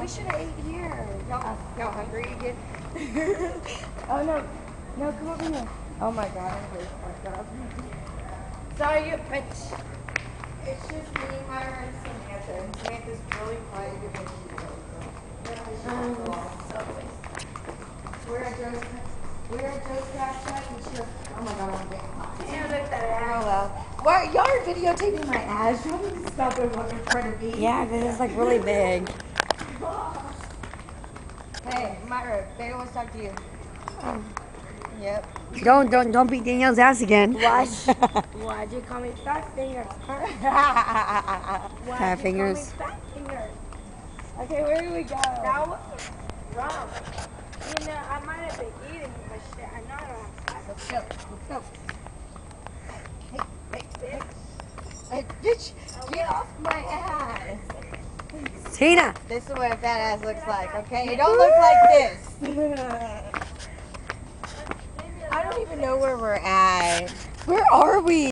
We should have ate here. Y'all hungry again? Oh no. No, come over here. Oh my god, I'm really fucked up. Sorry, you bitch. It's just me, Myra, and Samantha. And Samantha's really quiet because she knows. We're at Joe's Craft Shack and she goes, oh my god, I'm getting hot. You look at that ass. Oh well. Why, y'all are videotaping my ass. Y'all need to stop it what you're trying to be. Yeah, this is like really big. Hey, Myra, they want to talk to you. Yep. Don't beat Danielle's ass again. Why'd you call me fat fingers? Fat fingers. Fat fingers. Okay, where do we go? That was wrong. You know, I might have been eating, but shit, I know I don't have Let's go. Hey, bitch, get off my ass. Tina! This is what a fat ass looks like, okay? It don't look like this. I don't even know where we're at. Where are we?